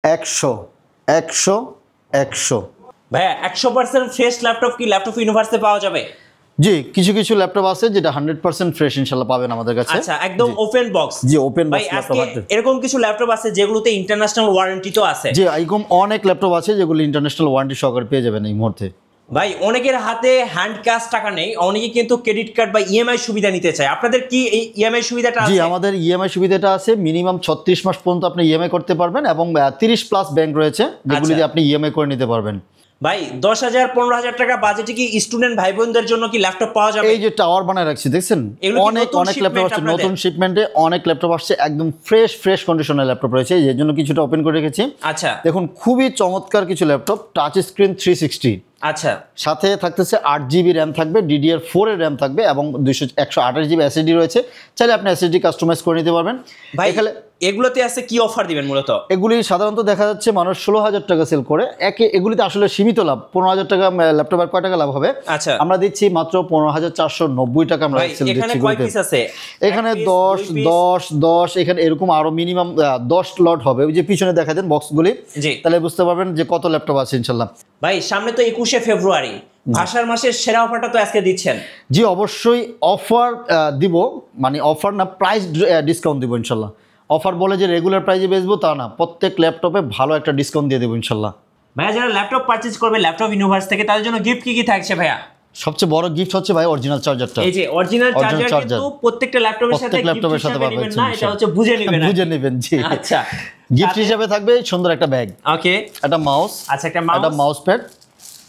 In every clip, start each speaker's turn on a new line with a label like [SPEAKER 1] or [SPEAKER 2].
[SPEAKER 1] 100 100 100
[SPEAKER 2] ভাইয়া 100% fresh laptop কি laptop ইউনিভার্সে পাওয়া যাবে?
[SPEAKER 1] জি, কিছু কিছু ল্যাপটপ আছে যেটা 100% ফ্রেশ ইনশাআল্লাহ পাবেন আমাদের কাছে।
[SPEAKER 2] আচ্ছা, একদম ওপেন বক্স।
[SPEAKER 1] জি, ওপেন
[SPEAKER 2] ভাই
[SPEAKER 1] বক্স
[SPEAKER 2] আজকে
[SPEAKER 1] ল্যাপটপ।
[SPEAKER 2] এরকম কিছু ল্যাপটপ আছে যেগুলোতে ইন্টারন্যাশনাল ওয়ারেন্টি তো আছে।
[SPEAKER 1] জি, এরকম অনেক ল্যাপটপ আছে যেগুলো ইন্টারন্যাশনাল ওয়ারেন্টি সহকারে পেয়ে যাবেন এই মুহূর্তে।
[SPEAKER 2] ভাই অনেকের হাতে হ্যান্ড ক্যাশ টাকা নেই, অনেকে কিন্তু ক্রেডিট কার্ড বা ইএমআই সুবিধা নিতে চায়। আপনাদের কি এই ইএমআই সুবিধাটা আছে?
[SPEAKER 1] জি, আমাদের ইএমআই সুবিধাটা আছে। মিনিমাম 36 মাস পর্যন্ত আপনি ইএমআই করতে পারবেন এবং 30 প্লাস ব্যাংক রয়েছে যেগুলো দিয়ে আপনি ইএমআই করে নিতে পারবেন।
[SPEAKER 2] ভাই 10,000 15,000 টাকা বাজেটে কি স্টুডেন্ট ভাই বোনদের জন্য কি ল্যাপটপ পাওয়া যাবে?
[SPEAKER 1] এই যে টাওয়ার বানায় রাখছি দেখছেন, অনেক অনেক ল্যাপটপ আছে, নতুন শিপমেন্টে অনেক ল্যাপটপ আসছে, একদম ফ্রেশ কন্ডিশনের ল্যাপটপ রয়েছে, এর জন্য কিছুটা ওপেন করে রেখেছি।
[SPEAKER 2] আচ্ছা,
[SPEAKER 1] দেখুন খুবই চমৎকার কিছু ল্যাপটপ, টাচ স্ক্রিন 360।
[SPEAKER 2] আচ্ছা,
[SPEAKER 1] সাথে থাকতেছে 8GB র্যাম থাকবে, DDR4 এর র্যাম থাকবে এবং 128GB এসএসডি রয়েছে। চাইলে আপনি এসএসডি কাস্টমাইজ করে নিতে পারবেন।
[SPEAKER 2] ভাই এগুলোতে আছে কি অফার দিবেন মূলত? এগুলি
[SPEAKER 1] সাধারণত দেখা যাচ্ছে মানুষ 16,000 টাকা সেল করে, এগুলিতে আসলে সীমিত লাভ। 15,000 টাকা ল্যাপটপ আর কয় টাকা লাভ হবে?
[SPEAKER 2] আচ্ছা,
[SPEAKER 1] আমরা দিচ্ছি মাত্র 15,490 টাকা আমরা সেল দিচ্ছি।
[SPEAKER 2] এখানে কয় পিস আছে?
[SPEAKER 1] এখানে 10 10 10 এখানে এরকম আরো মিনিমাম 10 লট হবে। ওই যে পিছনে দেখা দেন বক্সগুলি, তাহলে বুঝতে পারবেন যে কত ল্যাপটপ আছে ইনশাআল্লাহ।
[SPEAKER 2] ভাই সামনে তো 21শে ফেব্রুয়ারি, ভাষার মাসের সেরা অফারটা তো আজকে দিচ্ছেন।
[SPEAKER 1] জি, অবশ্যই অফার দিব, মানে অফার না, প্রাইস ডিসকাউন্ট দিব ইনশাআল্লাহ। অফার বলে যে রেগুলার প্রাইসে বেচবো তা না, প্রত্যেক ল্যাপটপে ভালো একটা ডিসকাউন্ট দিয়ে দেবো ইনশাআল্লাহ।
[SPEAKER 2] ভাইয়া যারা ল্যাপটপ পারচেজ করবে ল্যাপটপ ইউনিভার্স থেকে, তাদের জন্য গিফট কি থাকছে ভাইয়া?
[SPEAKER 1] সবচেয়ে বড় গিফট হচ্ছে ভাই অরিজিনাল চার্জারটা।
[SPEAKER 2] এই যে অরিজিনাল চার্জার কিন্তু প্রত্যেকটা ল্যাপটপের সাথে পাবেন না, এটা হচ্ছে বুঝে নেবেন। জি,
[SPEAKER 1] আচ্ছা, গিফট হিসেবে থাকবে সুন্দর একটা ব্যাগ,
[SPEAKER 2] ওকে,
[SPEAKER 1] একটা মাউস,
[SPEAKER 2] আচ্ছা একটা মাউস
[SPEAKER 1] প্যাড,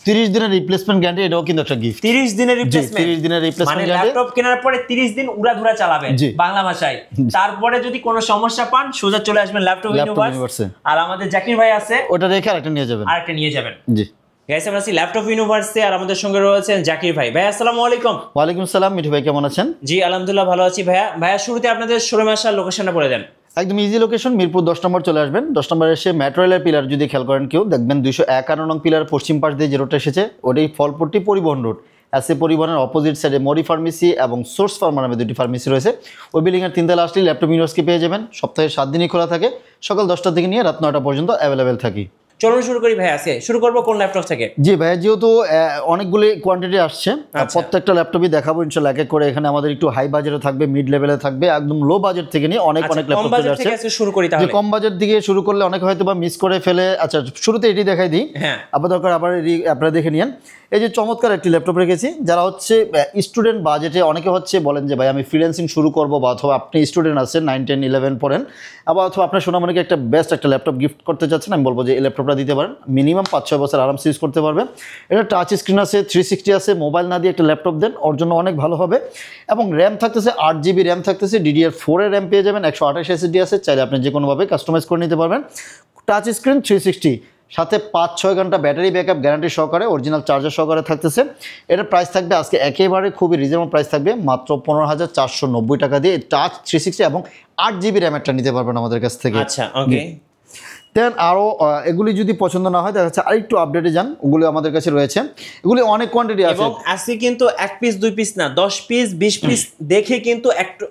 [SPEAKER 1] 30 দিনের রিপ্লেসমেন্ট গ্যারান্টি, এটাও কিন্তু একটা গিফট।
[SPEAKER 2] 30 দিনের রিপ্লেসমেন্ট,
[SPEAKER 1] 30 দিনের রিপ্লেসমেন্ট
[SPEAKER 2] মানে
[SPEAKER 1] গ্যারান্টি।
[SPEAKER 2] ল্যাপটপ কেনার পরে 30 দিন উড়াধুরা চালাবেন বাংলা ভাষায়। তারপরে যদি কোনো সমস্যা পান সোজা চলে আসবেন ল্যাপটপ ইউনিভার্সে। আর আমাদের জাকির ভাই আছে,
[SPEAKER 1] ওটা রেখে আরেকটা নিয়ে যাবেন। জি
[SPEAKER 2] গাইস, আমরা আছি ল্যাপটপ ইউনিভার্সে আর আমাদের সঙ্গে রয়েছেন জাকির ভাই। ভাই আসসালামু আলাইকুম।
[SPEAKER 1] ওয়ালাইকুম আসসালাম, মিঠু ভাই কেমন আছেন?
[SPEAKER 2] জি আলহামদুলিল্লাহ ভালো আছি ভাইয়া শুরুতে আপনাদের শোরুমে আসার লোকেশনটা বলে দেন।
[SPEAKER 1] একদম ইজি লোকেশন, মিরপুর 10 নম্বর চলে আসবেন। 10 নম্বর এসে মেট্রো রেলের পিলার যদি খেয়াল করেন কেউ, দেখবেন 251 নং পিলার পশ্চিম পাশ দিয়ে যে রোডটা এসেছে ওটাই ফলপট্টি পরিবহন রোড। এসএ পরিবহনের অপোজিট সাইডে মরি ফার্মেসি এবং সোর্স ফার্মা নামে দুটি ফার্মেসি রয়েছে। ওই বিল্ডিংয়ের 3 তলা আসলেই ল্যাপটপ ইউনিভার্সকে পেয়ে যাবেন। সপ্তাহে 7 দিনই খোলা থাকে, সকাল 10টা থেকে নিয়ে রাত 9টা পর্যন্ত অ্যাভেলেবেল থাকি।
[SPEAKER 2] চলুন শুরু করি ভাই। আজকে শুরু করবো কোন ল্যাপটপ থেকে?
[SPEAKER 1] জি ভাইয়া, যেহেতু অনেকগুলি কোয়ান্টিটি আসছে, প্রত্যেকটা ল্যাপটপই দেখাবো ইনশাআল্লাহ এক এক করে। এখানে আমাদের একটু হাই বাজেটে থাকবে, মিড লেভেলে থাকবে, একদম লো বাজেট থেকে নিয়ে অনেক ল্যাপটপ চলে আসছে।
[SPEAKER 2] শুরু করি তাহলে।
[SPEAKER 1] কম বাজেট দিকে শুরু করলে অনেক হয়তো বা মিস করে ফেলে। আচ্ছা, শুরুতে এটি দেখাই দিই, আবার দরকার আবার আপনারা দেখে নিন। এই যে চমৎকার একটি ল্যাপটপ রেখেছি, যারা হচ্ছে স্টুডেন্ট বাজেটে, অনেকে হচ্ছে বলেন যে ভাই আমি ফ্রিল্যান্সিং শুরু করবো, বা অথবা আপনি স্টুডেন্ট আছেন 9 10 11 পড়েন, আবার অথবা আপনার সোনামণিকে একটা বেস্ট একটা ল্যাপটপ গিফট করতে চাচ্ছেন, আমি বলবো যে এই ল্যাপটপটা দিতে পারেন। মিনিমাম 5-6 বছর আরামসে ইউজ করতে পারবে। এটা টাচ স্ক্রিন আছে, 360 আছে, মোবাইল না দিয়ে একটা ল্যাপটপ দেন, ওর জন্য অনেক ভালো হবে। এবং র্যাম থাকতেছে 8GB র্যাম থাকতেছে, DDR4 এর র্যাম পেয়ে যাবেন, 128 এসএসডি আছে, চাইলে আপনি যে কোনোভাবে কাস্টমাইজ করে নিতে পারবেন। টাচ স্ক্রিন 360, সাথে 5-6 ঘন্টা ব্যাটারি ব্যাকআপ গ্যারান্টি সহকারে, অরিজিনাল চার্জার সহকারে থাকতেছে। এটার প্রাইস থাকবে আজকে একেবারে খুবই রিজনেবল প্রাইস থাকবে, মাত্র 15,490 টাকা দিয়ে টাচ 360 এবং 8GB র্যামেরটা নিতে পারবেন আমাদের কাছ থেকে।
[SPEAKER 2] আচ্ছা, ওকে।
[SPEAKER 1] দেন আরও এগুলি যদি পছন্দ না হয়, দেখা যাচ্ছে আরেকটু আপডেটে যান, ওগুলো আমাদের কাছে রয়েছে। এগুলি অনেক কোয়ান্টিটি আছে,
[SPEAKER 2] এবং আজকে কিন্তু 1 পিস 2 পিস না, 10 পিস 20 পিস দেখে কিন্তু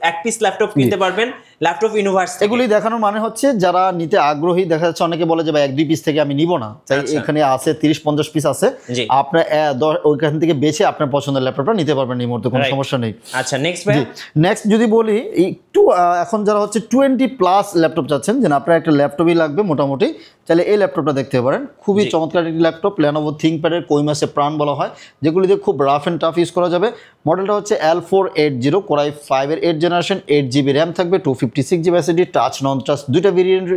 [SPEAKER 2] এক পিস ল্যাপটপ কিনতে পারবেন ল্যাপটপ ইউনিভার্স।
[SPEAKER 1] এগুলি দেখানোর মানে হচ্ছে যারা নিতে আগ্রহী, দেখা যাচ্ছে অনেকে বলে যে ভাই 1-2 পিস থেকে আমি নিব না, তাই এখানে আছে 30-50 পিস আছে, আপনার ওইখান থেকে বেছে আপনার পছন্দের ল্যাপটপটা নিতে পারবেন, এই মুহূর্তে কোনো সমস্যা নেই।
[SPEAKER 2] আচ্ছা,
[SPEAKER 1] নেক্সট যদি বলি একটু, এখন যারা হচ্ছে 20+ ল্যাপটপ চাচ্ছেন, যে আপনার একটা ল্যাপটপই লাগবে মোটামুটি, তাহলে এই ল্যাপটপটা দেখতে পারেন। খুবই চমৎকার একটি ল্যাপটপ, Lenovo ThinkPad-এর কৈমাসে প্রাণ বলা হয়, যেগুলি দিয়ে খুব রাফ অ্যান্ড টাফ ইউজ করা যাবে। মডেলটা হচ্ছে L480 Core i5 এর 8th জেনারেশন, 8GB র্যাম থাকবে, 256GB এসএসডি, টাচ নন টাচ দুইটা ভেরিয়েন্ট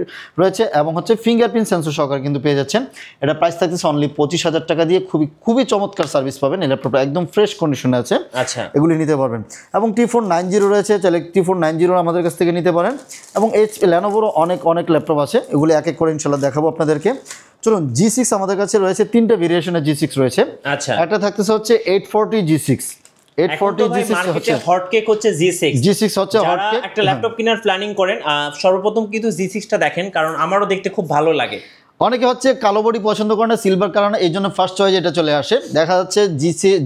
[SPEAKER 1] রয়েছে এবং হচ্ছে ফিঙ্গারপ্রিন্ট সেন্সর সহকারে কিন্তু পেয়ে যাচ্ছেন। এটা প্রাইস থাকতেছে অনলি 25,000 টাকা দিয়ে। খুবই চমৎকার সার্ভিস পাবেন, এই ল্যাপটপটা একদম ফ্রেশ কন্ডিশনে আছে।
[SPEAKER 2] আচ্ছা,
[SPEAKER 1] এগুলি নিতে পারবেন। এবং T490 রয়েছে, চাইলে T490 আমাদের কাছ থেকে নিতে পারেন। এবং Lenovoর অনেক ল্যাপটপ আছে, এগুলি এক এক করে ইনশাল্লাহ দেখাবো আপনাদেরকে। চলুন, G6 আমাদের কাছে রয়েছে, 3টা ভেরিয়েশনের G6 রয়েছে।
[SPEAKER 2] আচ্ছা,
[SPEAKER 1] একটা থাকতেছে হচ্ছে 840 G6, 840 G6 হচ্ছে
[SPEAKER 2] হটকেক, হচ্ছে G6
[SPEAKER 1] হচ্ছে হটকেক।
[SPEAKER 2] একটা ল্যাপটপ কেনার প্ল্যানিং করেন, সর্বপ্রথম কিন্তু G6টা দেখেন, কারণ আমারও দেখতে খুব ভালো লাগে।
[SPEAKER 1] অনেকে হচ্ছে কালো বডি পছন্দ করে না, সিলভার কালার না, এই জন্য ফার্স্ট চয়েস এটা চলে আসে। দেখা যাচ্ছে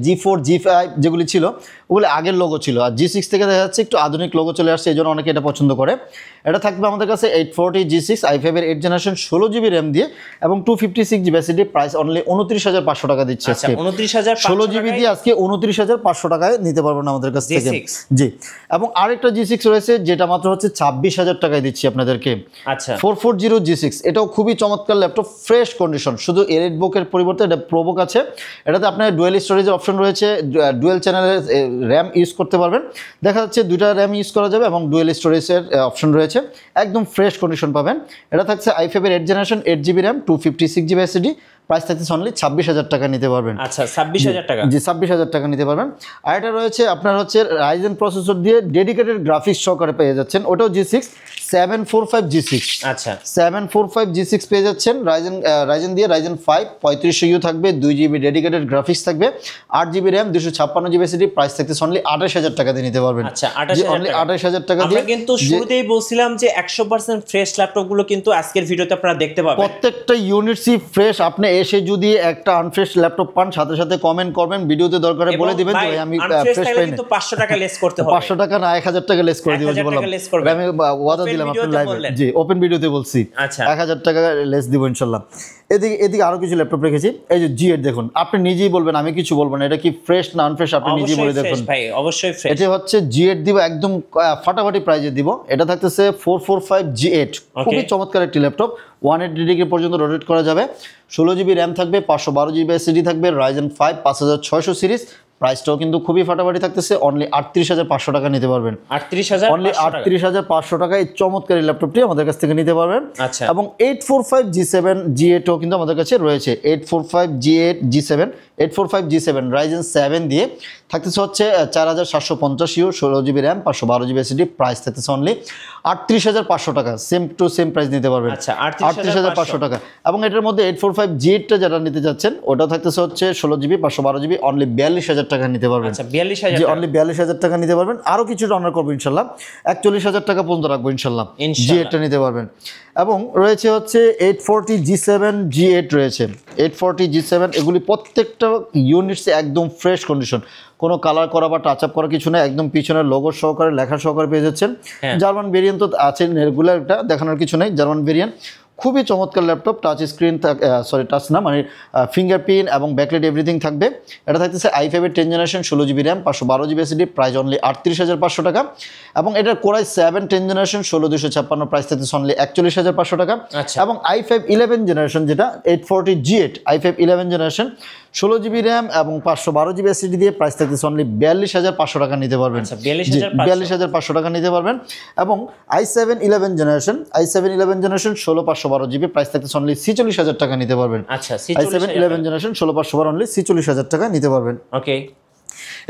[SPEAKER 1] G4 G5 যেগুলি ছিল ওগুলো আগের লোগো ছিল, আর G6 থেকে দেখা যাচ্ছে একটু আধুনিক লোগো চলে আসছে, এই জন্য অনেকে এটা পছন্দ করে। এটা থাকবে আমাদের কাছে 840 G6 i5 এর 8 জেনারেশন 16GB RAM দিয়ে এবং 256GB SSD, প্রাইস অনলি 29,500 টাকা দিচ্ছে আজকে। 16GB দিয়ে আজকে 29,500 টাকায় নিতে পারবেন আমাদের কাছ থেকে। জি, এবং আরেকটা G6 রয়েছে যেটা মাত্র হচ্ছে 26,000 টাকায় দিচ্ছি আপনাদেরকে।
[SPEAKER 2] আচ্ছা,
[SPEAKER 1] 440 G6, এটাও খুবই চমৎকার ল্যাপটপ, ফ্রেশ কন্ডিশন। শুধু এলিট বুকের পরিবর্তে এটা প্রোবুক আছে। এটাতে আপনার ডুয়েল স্টোরেজের অপশন রয়েছে, ডুয়েল চ্যানেলের র্যাম ইউজ করতে পারবেন। দেখা যাচ্ছে দুইটা র্যাম ইউজ করা যাবে এবং ডুয়েল স্টোরেজের অপশন রয়েছে, একদম ফ্রেশ কন্ডিশন পাবেন। এটা থাকছে i5 এর 8 generation 8GB RAM 256GB SSD, price থাকছে অনলি 26,000 টাকা নিতে পারবেন।
[SPEAKER 2] আচ্ছা, 26,000 টাকা।
[SPEAKER 1] জি, 26,000 টাকা নিতে পারবেন। আর এটা রয়েছে আপনার হচ্ছে রাইজেন প্রসেসর দিয়ে ডেডিকেটেড গ্রাফিক্স সহকারে পেয়ে যাচ্ছেন, ওটাও G6 745 G6।
[SPEAKER 2] আচ্ছা,
[SPEAKER 1] 745 G6 পেয়ে যাচ্ছেন রাইজেন দিয়ে, রাইজেন 5 3500U থাকবে, 2GB ডেডিকেটেড গ্রাফিক্স থাকবে, 8GB RAM 256GB SSD, price থাকছে অনলি 28,000 টাকা দিয়ে নিতে পারবেন।
[SPEAKER 2] আচ্ছা, 28,000
[SPEAKER 1] টাকা দিয়ে।
[SPEAKER 2] আমরা কিন্তু শুরুতেই বলছিলাম যে 100% ফ্রেশ ল্যাপটপগুলো কিন্তু আজকের ভিডিওতে আপনারা দেখতে পাবেন,
[SPEAKER 1] প্রত্যেকটা ইউনিটসি ফ্রেশ। আপনি এসে যদি একটা আনফ্রেশ ল্যাপটপ পান, সাথে সাথে কমেন্ট করবেন, ভিডিওতে দরকারে বলে দিবেন যে ভাই আমি ফ্রেশ পাইনি,
[SPEAKER 2] কিন্তু 500 টাকা লেস করতে হবে।
[SPEAKER 1] 500 টাকা না 1000 টাকা লেস করে দিব বললাম, আমি ওয়াদা দিলাম আপনার লাইভে। জি, ওপেন ভিডিওতে বলছি।
[SPEAKER 2] আচ্ছা,
[SPEAKER 1] 1000 টাকা লেস দিব ইনশাআল্লাহ। এদিকে আরো কিছু ল্যাপটপ রেখেছি, এই যে G8 দেখুন, আপনি নিজেই বলবেন, আমি কিছু বলবো না, এটা কি ফ্রেশ না আনফ্রেশ আপনি নিজেই বলে দেখুন
[SPEAKER 2] ভাই। অবশ্যই ফ্রেশ।
[SPEAKER 1] এটা হচ্ছে G8 দিব, একদম ফাটাফাটি প্রাইজে দিব। এটা থাকতেছে 445 G8, খুবই চমৎকার একটি ল্যাপটপ, 180 ডিগ্রি পর্যন্ত রোটেট করা যাবে। 16GB RAM থাকবে, 512GB SSD থাকবে, Ryzen 5 5600 সিরিজ, প্রাইসটাও কিন্তু খুবই ফাটাফাটি থাকতেছে, অনলি 38,500 টাকা নিতে পারবেন।
[SPEAKER 2] 38,000,
[SPEAKER 1] অনলি 38,500 টাকায় এই চমৎকার ল্যাপটপটি আমাদের কাছ থেকে নিতে পারবেন।
[SPEAKER 2] আচ্ছা,
[SPEAKER 1] এবং 845 G7 G8ও কিন্তু আমাদের কাছে রয়েছে, 845 G8 G7 845 G7 Ryzen 7 দিয়ে থাকতেছে হচ্ছে 4750U, 16GB RAM 512GB SSD, price থাকতেছে অনলি 38,500 টাকা। সেম টু সেম প্রাইস নিতে পারবেন।
[SPEAKER 2] আচ্ছা,
[SPEAKER 1] 38,500 টাকা। এবং এটার মধ্যে 845 G8টা যেটা নিতে যাচ্ছেন ওটা থাকতেছে হচ্ছে 16GB 512GB, অনলি 42,000 টাকা নিতে পারবেন।
[SPEAKER 2] আচ্ছা, 42,000,
[SPEAKER 1] জি, অনলি 42,000 টাকা নিতে পারবেন। আরো কিছুটা অনার করবো ইনশাআল্লাহ, 41,000 টাকা পর্যন্ত রাখবো ইনশাআল্লাহ, G8টা নিতে পারবেন। এবং রয়েছে হচ্ছে 840 G7 G8 রয়েছে, 840 G7, এগুলি প্রত্যেকটা ইউনিটস একদম ফ্রেশ কন্ডিশন, কোনো কালার করা বা টাচ আপ করা কিছু না, একদম পিছনের লোগো সহকারে লেখা সহকারে পেয়ে যাচ্ছেন। জার্মান ভেরিয়েন্ট তো আছে, রেগুলার এটা দেখানোর কিছু নেই, জার্মান ভেরিয়েন্ট, খুবই চমৎকার ল্যাপটপ, টাচ স্ক্রিন টাচ না মানে ফিঙ্গারপ্রিন্ট এবং ব্যাকলাইট এভরিথিং থাকবে। এটা থাকতেছে i5 এর 10 generation 16GB RAM 512GB SSD, price only 38,500 টাকা। এবং এটার Core i7 10 জেনারেশন 16256, প্রাইস থাকতেছে অনলি 41,500 টাকা। এবং i5 11 জেনারেশন যেটা 840 G8 i5 11 generation 16GB RAM এবং 512GB SSD দিয়ে, প্রাইস থাকতেছে অনলি 42,500 টাকা নিতে পারবেন। 42,500 টাকা নিতে পারবেন। এবং i7 11 জেনারেশন 16/512GB, প্রাইস থাকতেছে অনলি 46,000 টাকা নিতে পারবেন।
[SPEAKER 2] আচ্ছা,
[SPEAKER 1] i7 11 জেনারেশন 16/512 অনলি 46,000 টাকা নিতে পারবেন।
[SPEAKER 2] ওকে।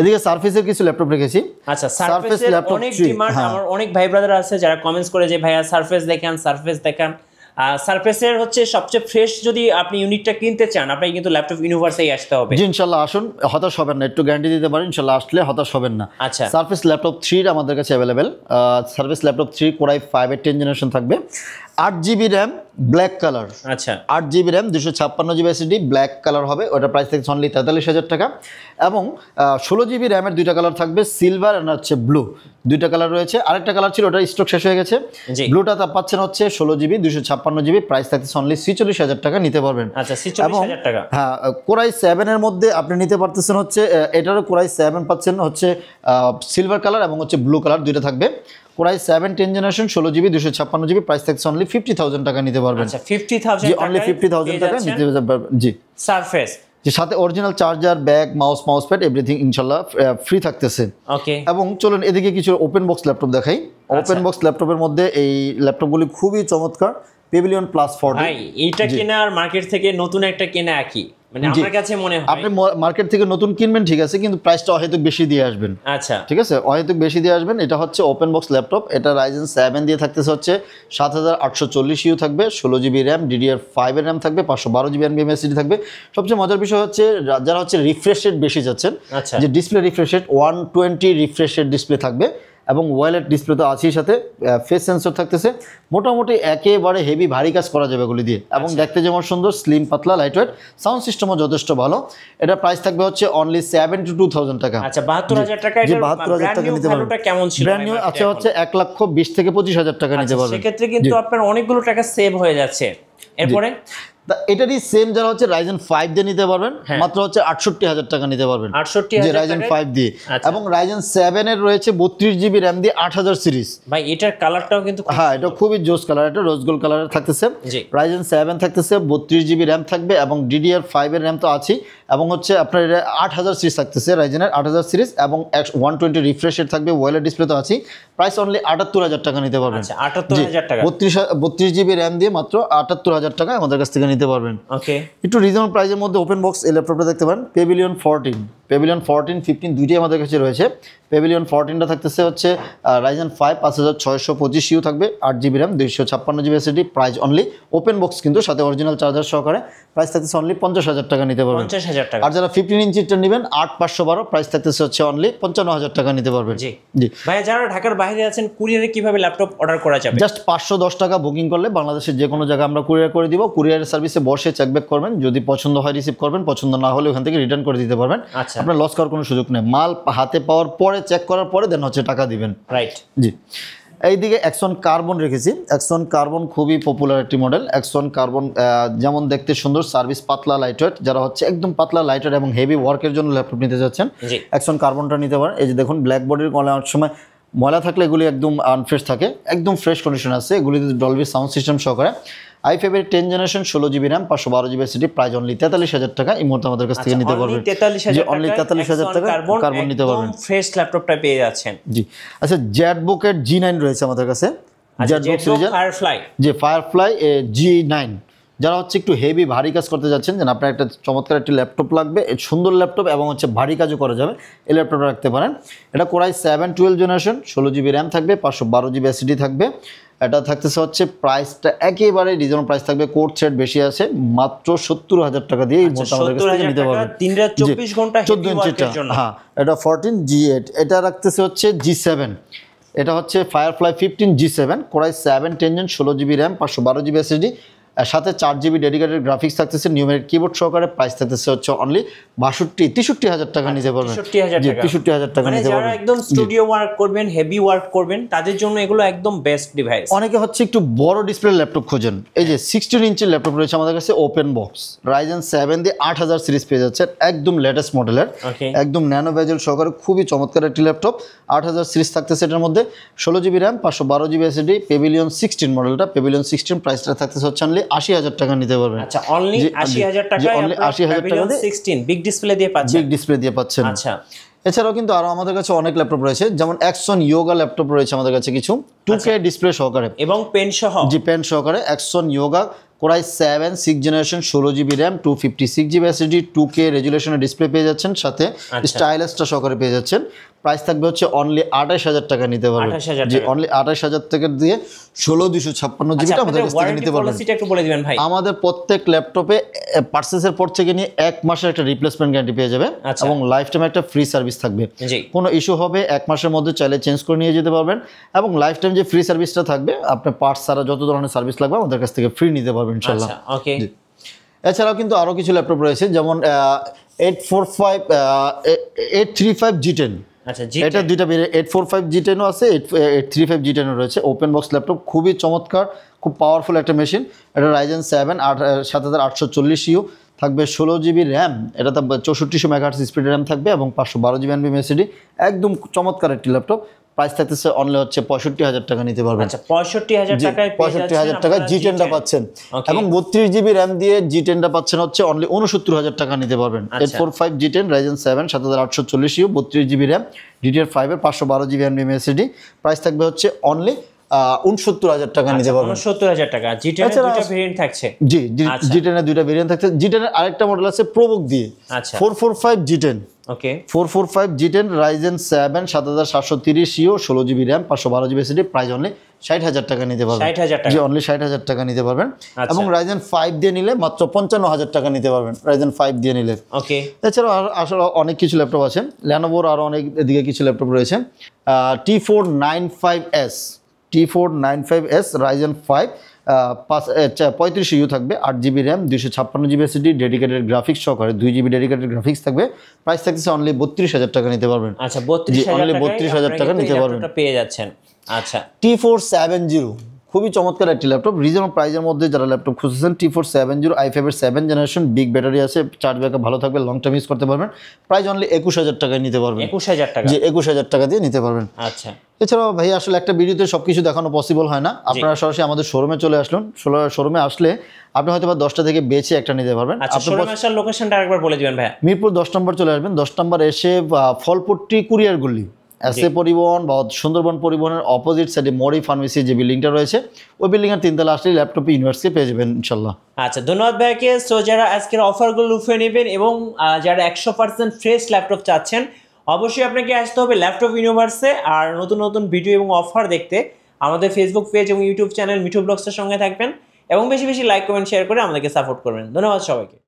[SPEAKER 1] এদিকে সারফেসের কিছু ল্যাপটপ রেখেছি।
[SPEAKER 2] আচ্ছা, সারফেসের অনেক ডিমান্ড, আমার অনেক ভাই ব্রাদার আছে যারা কমেন্টস করে যে ভাইয়া সারফেস দেখান, সারফেস দেখান। সারফেসের হচ্ছে সবচেয়ে ফ্রেশ, যদি আপনি ইউনিটটা কিনতে চান আপনাকে কিন্তু ল্যাপটপ ইউনিভার্সেই আসতে হবে।
[SPEAKER 1] জি, ইনশাআল্লাহ আসুন, হতাশ হবেন না, একটু গ্যারান্টি দিতে পারি ইনশাআল্লাহ, আসলে হতাশ হবেন না।
[SPEAKER 2] আচ্ছা,
[SPEAKER 1] সারফেস ল্যাপটপ 3 আমাদের কাছে available. Surface laptop 3 Core i5 এর 10 জেনারেশন থাকবে, 8GB RAM ব্ল্যাক কালার।
[SPEAKER 2] আচ্ছা,
[SPEAKER 1] 8GB RAM 256GB SSD black colour হবে, ওটা প্রাইস থাকছে অনলি 43,000 টাকা। এবং 16GB RAM এর দুইটা কালার থাকবে, সিলভার আর হচ্ছে ব্লু, দুইটা কালার রয়েছে। আরেকটা কালার ছিল ওটা স্টক শেষ হয়ে গেছে। ব্লুটা তা পাচ্ছেন হচ্ছে 16GB 256GB, প্রাইস থাকছে অনলি 46,000 টাকা নিতে পারবেন।
[SPEAKER 2] আচ্ছা, 46,000 টাকা।
[SPEAKER 1] হ্যাঁ, Core i7 এর মধ্যে আপনি নিতে পারতেছেন হচ্ছে এটারও Core i7 পাচ্ছেন হচ্ছে সিলভার কালার এবং হচ্ছে ব্লু কালার, দুইটা থাকবে। Core i7 10 generation 16GB 256GB, price থাকছে অনলি 50,000 টাকা নিতে পারবেন।
[SPEAKER 2] আচ্ছা, 50,000
[SPEAKER 1] জি, অনলি 50,000 টাকা নিতে পারবেন। জি,
[SPEAKER 2] সারফেস
[SPEAKER 1] যে সাথে original charger, bag, mouse pad everything ইনশাআল্লাহ ফ্রি থাকতেছে।
[SPEAKER 2] ওকে।
[SPEAKER 1] এবং চলুন এদিকে কিছু ওপেন বক্স ল্যাপটপ দেখাই। ওপেন বক্স ল্যাপটপের মধ্যে এই ল্যাপটপগুলি খুবই চমৎকার, পেভিলিয়ন প্লাস 40।
[SPEAKER 2] ভাই এইটা কেনা আর মার্কেট থেকে নতুন একটা কেনা একই, মানে আমার কাছে মনে হয়।
[SPEAKER 1] আপনি মার্কেট থেকে নতুন কিনবেন ঠিক আছে, কিন্তু প্রাইসটা অহেতুক বেশি দিয়ে আসবেন।
[SPEAKER 2] আচ্ছা,
[SPEAKER 1] ঠিক আছে, অহেতুক বেশি দিয়ে আসবেন। এটা হচ্ছে ওপেন বক্স ল্যাপটপ, এটা Ryzen 7 দিয়ে থাকতেছে হচ্ছে 7840U থাকবে, 16GB RAM DDR5 এর RAM থাকবে, 512GB NVMe SSD থাকবে। সবচেয়ে মজার বিষয় হচ্ছে যারা হচ্ছে রিফ্রেশ রেট বেশি যাচ্ছেন, যে display refresh rate 120 refresh rate display থাকবে, এবং ওয়ালেট ডিসপ্লে তো আছেই, সাথে ফেস সেন্সর থাকতেছে। মোটামুটি একেবারে হেভি ভারী কাজ করা যাবে এগুলি দিয়ে, এবং দেখতে যেমন সুন্দর, স্লিম পাতলা লাইট ওয়েট, সাউন্ড সিস্টেমও যথেষ্ট ভালো। এটা প্রাইস থাকবে হচ্ছে অনলি 72,000 টাকা।
[SPEAKER 2] আচ্ছা 72,000 টাকা।
[SPEAKER 1] এটা 72,000 টাকা নিতে পারবেন।
[SPEAKER 2] কেমন ছিল?
[SPEAKER 1] ব্র্যান্ড নিউ আছে হচ্ছে 1,20,000 থেকে 25,000 টাকা নিতে পারবেন।
[SPEAKER 2] সেক্ষেত্রে কিন্তু আপনার অনেকগুলো টাকা সেভ হয়ে যাচ্ছে। এরপরে
[SPEAKER 1] এটারই সেম যারা হচ্ছে Ryzen 5 দিয়ে নিতে পারবেন, মাত্র হচ্ছে 68,000 টাকা নিতে পারবেন।
[SPEAKER 2] 68,000
[SPEAKER 1] Ryzen 5 দিয়ে, এবং Ryzen 7 এর রয়েছে 32GB RAM দিয়ে 8000 সিরিজ।
[SPEAKER 2] ভাই এটার কালারটাও কিন্তু
[SPEAKER 1] হ্যাঁ, এটা খুবই জোস কালার, এটা রোজ গোল্ড কালারের থাকতেছে। Ryzen 7 থাকতেছে, 32GB RAM থাকবে, এবং DDR5 এর RAM তো আছেই, এবং হচ্ছে আপনার 8000 সিরিজ থাকতেছে, Ryzen এর 8000 সিরিজ, এবং 120 রিফ্রেশের থাকবে, ওয়েলের ডিসপ্লে তো আছেই। প্রাইস অনলি 78,000 টাকা নিতে পারবেন।
[SPEAKER 2] আচ্ছা 78,000 টাকা,
[SPEAKER 1] 32GB RAM দিয়ে মাত্র 78,000 টাকা আমাদের কাছ থেকে নিতে পারবেন।
[SPEAKER 2] ওকে,
[SPEAKER 1] একটু রিজনেবল প্রাইসের মধ্যে ওপেন বক্স এই ল্যাপটপটা দেখতে পারেন। Pavilion 14, 15 দুইটাই আমাদের কাছে রয়েছে। Pavilion 14টা থাকতেছে হচ্ছে Ryzen 5 5625U থাকবে, 8GB RAM, 256GB SSD। Price only open box, কিন্তু সাথে অরিজিনাল চার্জার সহকারে। প্রাইস থাকতেছে অনলি 50,000 টাকা নিতে পারবেন।
[SPEAKER 2] 50,000 টাকা।
[SPEAKER 1] আর যারা 15 ইঞ্চিটা নেবেন 8512, প্রাইস থাকতেছে হচ্ছে অনলি 55,000 টাকা নিতে পারবেন।
[SPEAKER 2] জি জি ভাই, যারা ঢাকার বাইরে আছেন কুরিয়ারে কিভাবে ল্যাপটপ অর্ডার করা যাবে?
[SPEAKER 1] জাস্ট 510 টাকা বুকিং করলে বাংলাদেশের যে কোনো জায়গায় আমরা কুরিয়ার করে দিব। কুরিয়ারের সার্ভিসে বসে চেকব্যাক করবেন, যদি পছন্দ হয় রিসিভ করবেন, পছন্দ না হলে ওখান থেকে রিটার্ন করে দিতে পারবেন।
[SPEAKER 2] আচ্ছা,
[SPEAKER 1] আপনার লস করার কোনো সুযোগ নেই। মাল হাতে পাওয়ার পরে, চেক করার পরে দেন হচ্ছে টাকা দিবেন।
[SPEAKER 2] রাইট,
[SPEAKER 1] জি। এইদিকে Axon Carbon রেখেছি। Axon Carbon খুবই পপুলার একটি মডেল। Axon Carbon যেমন দেখতে সুন্দর, সার্ভিস পাতলা লাইটওয়েট, যারা হচ্ছে একদম পাতলা লাইটওয়েট এবং হেভি ওয়ার্কের জন্য ল্যাপটপ নিতে যাচ্ছেন, Axon Carbonটা নিতে পারেন। এই যে দেখুন, ব্ল্যাক বডির অনেক সময় ময়লা থাকলে এগুলি একদম আনফ্রেশ থাকে, একদম ফ্রেশ কন্ডিশন আছে। এগুলিতে ডলবি সাউন্ড সিস্টেম সহকারে। i5 এর 10 generation 16GB RAM 512GB SSD। Price only 43,000 টাকা। এই মুহূর্তে আমাদের কাছ থেকে নিতে পারবেন। 43,000 টাকা কার্বন নিতে পারবেন।
[SPEAKER 2] ফ্রেশ ল্যাপটপটা পেয়ে যাচ্ছেন।
[SPEAKER 1] জি। আচ্ছা, ZBook এর G9 রয়েছে আমাদের কাছে।
[SPEAKER 2] ZBook Firefly,
[SPEAKER 1] যে Firefly G9, যারা হচ্ছে একটু হেভি ভারী কাজ করতে যাচ্ছেন, যেন আপনার একটা চমৎকার একটি ল্যাপটপ লাগবে, সুন্দর ল্যাপটপ, এবং হচ্ছে ভারী কাজও করা যাবে, এই ল্যাপটপটা রাখতে পারেন। এটা Core i7 12 generation, 16GB RAM থাকবে, 512GB SSD থাকবে। এটা থাকতেছে হচ্ছে প্রাইসটা একেবারে রিজনেবল প্রাইস থাকবে। কোড সেট বেশি আছে, মাত্র 70,000 টাকা দিয়ে এই মোটা আমাদের কাছ থেকে নিতে পারবেন।
[SPEAKER 2] 324 ঘন্টা
[SPEAKER 1] 14 ইঞ্চিটা। হ্যাঁ, এটা 14 G8। এটা রাখতেছে হচ্ছে G7। এটা হচ্ছে Firefly 15 G7, Core i7 10 Gen, 16GB RAM, 512GB SSD, সাথে 4GB ডেডিকেটেড গ্রাফিক্স থাকতেছে, নিউমেরিক কিবোর্ড সহকারে। প্রাইস থাকতেছে হচ্ছে অনলি 63,000 টাকা নিতে পারবেন। 63,000 টাকা নিতে পারবেন।
[SPEAKER 2] যারা একদম স্টুডিও ওয়ার্ক করবেন, হেভি ওয়ার্ক করবেন, তাদের জন্য এগুলো একদম বেস্ট ডিভাইস।
[SPEAKER 1] অনেকে হচ্ছে একটু বড় ডিসপ্লে ল্যাপটপ খোঁজেন, এই যে 16 ইঞ্চির ল্যাপটপ রয়েছে আমাদের কাছে ওপেন বক্স। Ryzen 7 দিয়ে 8000 সিরিজ পেয়ে যাচ্ছেন, একদম লেটেস্ট মডেলের, একদম ন্যানো বেজেল সহকারে, খুবই চমৎকার একটি ল্যাপটপ। 8000 সিরিজ থাকতেছে এটার মধ্যে, 16GB RAM, 512GB SSD। Pavilion 16 মডেলটা, Pavilion 16 প্রাইসটা থাকতেছে হচ্ছে অনলি 80,000 টাকা নিতে পারবেন।
[SPEAKER 2] আচ্ছা, অনলি 80,000 টাকা,
[SPEAKER 1] অনলি 80,000 টাকা দিয়ে
[SPEAKER 2] 16 বিগ ডিসপ্লে দিয়ে পাচ্ছেন,
[SPEAKER 1] বিগ ডিসপ্লে দিয়ে পাচ্ছেন।
[SPEAKER 2] আচ্ছা,
[SPEAKER 1] এছাড়াও কিন্তু আরো আমাদের কাছে অনেক ল্যাপটপ রয়েছে, যেমন Axon Yoga ল্যাপটপ রয়েছে আমাদের কাছে কিছু, 2K ডিসপ্লে সহকারে
[SPEAKER 2] এবং পেন সহ।
[SPEAKER 1] জি, পেন সহকারে। Axon Yoga Core i7 6 generation, 16GB RAM, 256GB SSD, 2K রেজুলেশনের ডিসপ্লে পেয়ে যাচ্ছেন, সাথে স্টাইলাসটা সহকারে পেয়ে যাচ্ছেন। প্রাইস থাকবে হচ্ছে অনলি 28,000 টাকা নিতে পারবেন। জি, অনলি 28,000 টাকা দিয়ে 16256GB আমাদের কাছ থেকে নিতে পারবেন।
[SPEAKER 2] একটু বলে দিবেন ভাই।
[SPEAKER 1] আমাদের প্রত্যেক ল্যাপটপে পারচেজের পর থেকে নিয়ে 1 মাসের একটা রিপ্লেসমেন্ট গ্যারান্টি পেয়ে যাবে, এবং লাইফ টাইম একটা ফ্রি সার্ভিস থাকবে। কোনো ইস্যু হবে 1 মাসের মধ্যে চাইলে চেঞ্জ করে নিয়ে যেতে পারবেন, এবং লাইফ টাইম যে ফ্রি সার্ভিসটা থাকবে, আপনার পার্টস ছাড়া যত ধরনের সার্ভিস লাগবে আমাদের কাছ থেকে ফ্রি নিতে পারবেন ইনশাআল্লাহ।
[SPEAKER 2] ওকে।
[SPEAKER 1] এছাড়াও কিন্তু আরো কিছু ল্যাপটপ রয়েছে, যেমন 835 G10।
[SPEAKER 2] আচ্ছা,
[SPEAKER 1] এটা দুইটা 845 G10 ও আছে, 835 G10 ও রয়েছে। ওপেন বক্স ল্যাপটপ, খুবই চমৎকার, খুব পাওয়ারফুল একটা মেশিন। এটা Ryzen 7 7840U থাকবে, 16GB RAM, এটা তো 6400 MHz স্পিড RAM থাকবে, এবং 512GB NVMe SSD। একদম চমৎকার একটি ল্যাপটপ। প্রাইস থাকতেছে অনলি হচ্ছে 65,000 টাকা নিতে পারবেন।
[SPEAKER 2] আচ্ছা, 65,000 টাকায়
[SPEAKER 1] 65,000 টাকা G10টা পাচ্ছেন, এবং 32GB RAM দিয়ে G10টা পাচ্ছেন হচ্ছে অনলি 69,000 টাকা নিতে পারবেন। 845 G10 Ryzen 7 7840U, 32GB RAM, DDR5 এর 512GB NVMe SSD। প্রাইস থাকবে হচ্ছে অনলি 69,000 টাকা নিতে পারবেন।
[SPEAKER 2] 69,000 টাকা। জি10 এর দুটো ভেরিয়েন্ট থাকছে।
[SPEAKER 1] জি, জি10 এর দুইটা ভেরিয়েন্ট থাকছে। জি10 এর আরেকটা মডেল আছে প্রোবুক দিয়ে,
[SPEAKER 2] আচ্ছা
[SPEAKER 1] 445 জি10।
[SPEAKER 2] ওকে
[SPEAKER 1] 445 জি10 Ryzen 7 7730 ইও 16GB RAM 512GB SSD, price only 60,000 টাকা নিতে পারবেন।
[SPEAKER 2] 60,000 টাকা।
[SPEAKER 1] জি, অনলি 60,000 টাকা নিতে পারবেন।
[SPEAKER 2] আচ্ছা।
[SPEAKER 1] এবং Ryzen 5 দিয়ে নিলে মাত্র 55,000 টাকা নিতে পারবেন Ryzen 5 দিয়ে নিলে।
[SPEAKER 2] ওকে
[SPEAKER 1] এছাড়াও আসলে অনেক কিছু ল্যাপটপ আছে, Lenovoর আরও অনেক এদিকে কিছু ল্যাপটপ রয়েছে। T495S Ryzen 5 35 ইউ থাকবে, 8GB RAM 256GB SSD, dedicated graphics সহকারে 2GB ডেডিকেটেড গ্রাফিক্স থাকবে, প্রাইস থাকছে অনলি 32,000 টাকা নিতে পারবেন।
[SPEAKER 2] আচ্ছা 32,000 টাকা
[SPEAKER 1] 32,000 টাকা নিতে পারবেন,
[SPEAKER 2] পেয়ে যাচ্ছেন। আচ্ছা
[SPEAKER 1] T470 খুবই চমৎকার একটি ল্যাপটপ, রিজনেবল প্রাইসের মধ্যে যারা ল্যাপটপ খুঁজছেন, T470 i5 এর 7 জেনারেশন, বিগ ব্যাটারি আছে, চার্জ ব্যাকআপ ভালো থাকবে, লং টাইম ইউজ করতে পারবেন, প্রাইস অনলি 21,000 টাকায় নিতে পারবেন।
[SPEAKER 2] 21,000 টাকা।
[SPEAKER 1] জি 21,000 টাকা দিয়ে নিতে পারবেন।
[SPEAKER 2] আচ্ছা
[SPEAKER 1] এছাড়াও ভাই আসলে একটা ভিডিওতে সবকিছু দেখানো পসিবল হয় না, আপনারা সরাসরি আমাদের শোরুমে চলে আসলেন, শোরুমে আসলে আপনি হয়তো বা 10টা থেকে বেছে একটা নিতে পারবেন।
[SPEAKER 2] আচ্ছা শোরুমে আসার লোকেশনটা আরেকবার বলে দিবেন ভাই।
[SPEAKER 1] মিরপুর 10 নম্বর চলে আসবেন, 10 নম্বর এসে ফলপট্টি কুরিয়ার গলি, এসএ পরিবহন বা সুন্দরবন পরিবহনের অপোজিট সাইডে মরি ফার্মেসি যে বিল্ডিংটা রয়েছে, ওই বিল্ডিংয়ের 3 তলা আসলে ল্যাপটপ ইউনিভার্সকে পেয়ে যাবেন ইনশাল্লাহ।
[SPEAKER 2] আচ্ছা ধন্যবাদ ভাইকে। সো যারা আজকের অফারগুলো লুফে নেবেন এবং যারা 100% ফ্রেশ ল্যাপটপ চাচ্ছেন, অবশ্যই আপনাকে আসতে হবে ল্যাপটপ ইউনিভার্সে। আর নতুন নতুন ভিডিও এবং অফার দেখতে আমাদের ফেসবুক পেজ এবং ইউটিউব চ্যানেল মিঠু ব্লগসের সঙ্গে থাকবেন এবং বেশি বেশি লাইক কমেন্ট শেয়ার করে আমাদেরকে সাপোর্ট করবেন। ধন্যবাদ সবাইকে।